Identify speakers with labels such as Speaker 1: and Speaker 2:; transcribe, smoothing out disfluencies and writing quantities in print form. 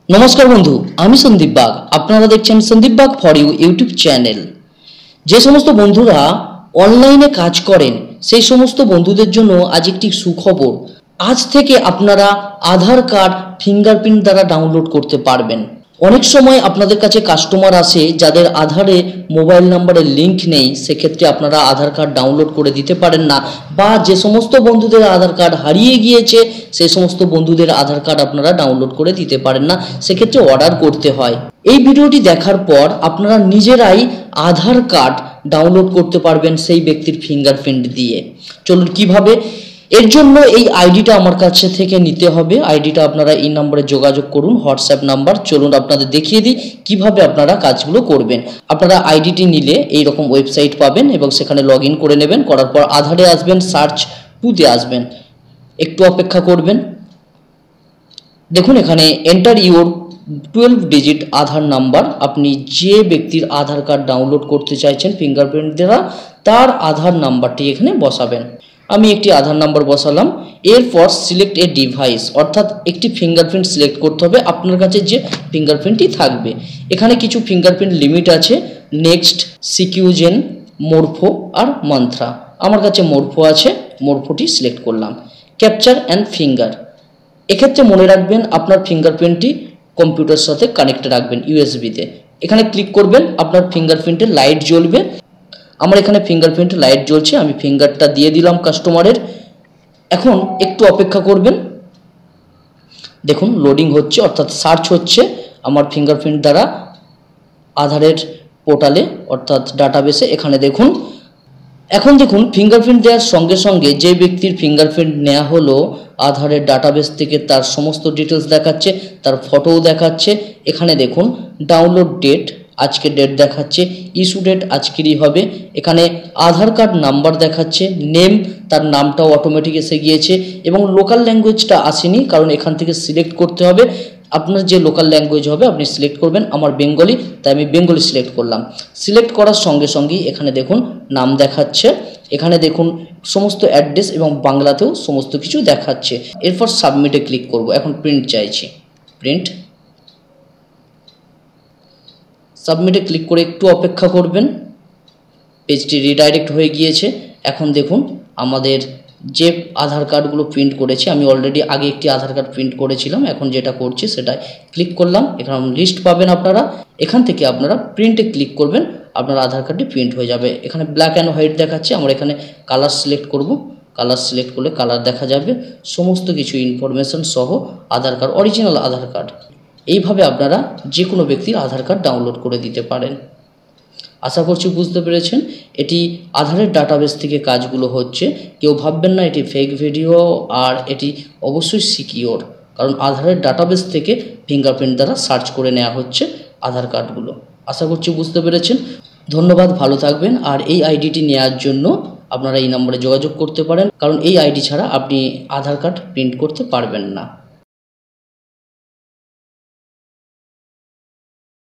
Speaker 1: नमस्कार बंधु आमी सन्दीप बाग आपनारा देखছেন सन्दीप बाग फर इउ यूट्यूब चैनल। जे समस्त बंधुरा अनलाइने काज करें सेई समस्त बंधुदेर जोन्नो आज एकटी सुखबर। आज थेके आपनारा आधार कार्ड फिंगारप्रिंट द्वारा डाउनलोड करते पारबेन। अनेक समय आपनादेर काछे कास्टमार आसे जादेर आधारे मोबाइल नम्बरे लिंक नेই से क्षेत्रे आपनारा आधार कार्ड डाउनलोड करे दिते पारेन ना बा जे समस्त बंधुदेर आधार कार्ड हारिये गियेछे से समस्त बंधुदेर आधार कार्ड आपनारा डाउनलोड करे दिते पारेन ना से क्षेत्रे अर्डार करते हय। এই ভিডিওটি দেখার পর আপনারা নিজেরাই আধার কার্ড ডাউনলোড করতে পারবেন সেই ব্যক্তির ফিঙ্গারপ্রিন্ট দিয়ে। চলুন কিভাবে এর জন্য এই আইডিটা আমার কাছে থেকে নিতে হবে। আইডিটা আপনারা এই নম্বরে যোগাযোগ করুন, হোয়াটসঅ্যাপ নাম্বার। চলুন আপনাদের দেখিয়ে দিই কিভাবে আপনারা কাজগুলো করবেন। আপনারা আইডিটি নিলে এই রকম ওয়েবসাইট পাবেন এবং সেখানে লগইন করে নেবেন। করার পর আধারে আসবেন, সার্চ টুতে আসবেন, একটু অপেক্ষা করবেন। দেখুন এখানে enter your 12 digit Aadhaar number. আপনি যে ব্যক্তির আধার কার্ড ডাউনলোড করতে চাইছেন ফিঙ্গারপ্রিন্ট দ্বারা তার আধার নাম্বারটি এখানে বসাবেন। আমি একটি আধার নাম্বার বসালাম। এরপর সিলেক্ট এ ডিভাইস অর্থাৎ একটি ফিঙ্গারপ্রিন্ট সিলেক্ট করতে হবে আপনার কাছে যে ফিঙ্গারপ্রিন্টটি থাকবে। এখানে কিছু ফিঙ্গারপ্রিন্ট লিমিট আছে, নেক্সট, সিকিউজেন, মোরফো আর মন্ত্রা। আমার কাছে মোরফো আছে, মোরফোটি সিলেক্ট করলাম। ক্যাপচার অ্যান্ড ফিঙ্গার, এক্ষেত্রে মনে রাখবেন আপনার ফিঙ্গারপ্রিন্টটি কম্পিউটার সাথে কানেক্ট রাখবেন ইউএসবিতে। এখানে ক্লিক করবেন, আপনার ফিঙ্গারপ্রিন্টে লাইট জ্বলবে। আমার এখানে ফিঙ্গারপ্রিন্টে লাইট জ্বলছে, আমি ফিঙ্গারটা দিয়ে দিলাম কাস্টমারের। এখন একটু অপেক্ষা করবেন। দেখুন লোডিং হচ্ছে অর্থাৎ সার্চ হচ্ছে আমার ফিঙ্গারপ্রিন্ট দ্বারা আধারের পোর্টালে অর্থাৎ ডাটাবেসে। এখানে দেখুন, এখন দেখুন ফিঙ্গারপ্রিন্ট দেওয়ার সঙ্গে সঙ্গে যে ব্যক্তির ফিঙ্গারপ্রিন্ট নেওয়া হলো আধারের ডাটাবেস থেকে তার সমস্ত ডিটেলস দেখাচ্ছে, তার ফটোও দেখাচ্ছে। এখানে দেখুন ডাউনলোড ডেট, আজকের ডেট দেখাচ্ছে, ইস্যু ডেট আজকেরই হবে। এখানে আধার কার্ড নাম্বার দেখাচ্ছে, নেম, তার নামটাও অটোমেটিক এসে গিয়েছে এবং লোকাল ল্যাঙ্গুয়েজটা আসেনি কারণ এখান থেকে সিলেক্ট করতে হবে। আপনার যে লোকাল ল্যাঙ্গুয়েজ হবে আপনি সিলেক্ট করবেন। আমার বেঙ্গলি, তাই আমি বেঙ্গলি সিলেক্ট করলাম। সিলেক্ট করার সঙ্গে সঙ্গেই এখানে দেখুন নাম দেখাচ্ছে, এখানে দেখুন সমস্ত অ্যাড্রেস এবং বাংলাতেও সমস্ত কিছু দেখাচ্ছে। এরপর সাবমিটে ক্লিক করব। এখন প্রিন্ট চাইছি, প্রিন্ট। সাবমিটে ক্লিক করে একটু অপেক্ষা করবেন। পেজটি রিডাইরেক্ট হয়ে গিয়েছে। এখন দেখুন আমাদের যে আধার কার্ডগুলো প্রিন্ট করেছি, আমি অলরেডি আগে একটি আধার কার্ড প্রিন্ট করেছিলাম, এখন যেটা করছি সেটা ক্লিক করলাম। এখানে লিস্ট পাবেন আপনারা, এখান থেকে আপনারা প্রিন্টে ক্লিক করবেন, আপনার আধার কার্ডটি প্রিন্ট হয়ে যাবে। এখানে ব্ল্যাক অ্যান্ড হোয়াইট দেখাচ্ছে, আমরা এখানে কালার সিলেক্ট করব। কালার সিলেক্ট করলে কালার দেখা যাবে, সমস্ত কিছু ইনফরমেশন সহ আধার কার্ড, অরিজিনাল আধার কার্ড। এইভাবে আপনারা যে কোনো ব্যক্তির আধার কার্ড ডাউনলোড করে দিতে পারেন। আশা করছি বুঝতে পেরেছেন। এটি আধারের ডাটাবেস থেকে কাজগুলো হচ্ছে, কেউ ভাববেন না এটি ফেক ভিডিও, আর এটি অবশ্যই সিকিওর, কারণ আধারের ডাটাবেস থেকে ফিঙ্গারপ্রিন্ট দ্বারা সার্চ করে নেওয়া হচ্ছে আধার কার্ডগুলো। আশা করছি বুঝতে পেরেছেন। ধন্যবাদ, ভালো থাকবেন। আর এই আইডিটি নেওয়ার জন্য আপনারা এই নম্বরে যোগাযোগ করতে পারেন, কারণ এই আইডি ছাড়া আপনি আধার কার্ড প্রিন্ট করতে পারবেন না।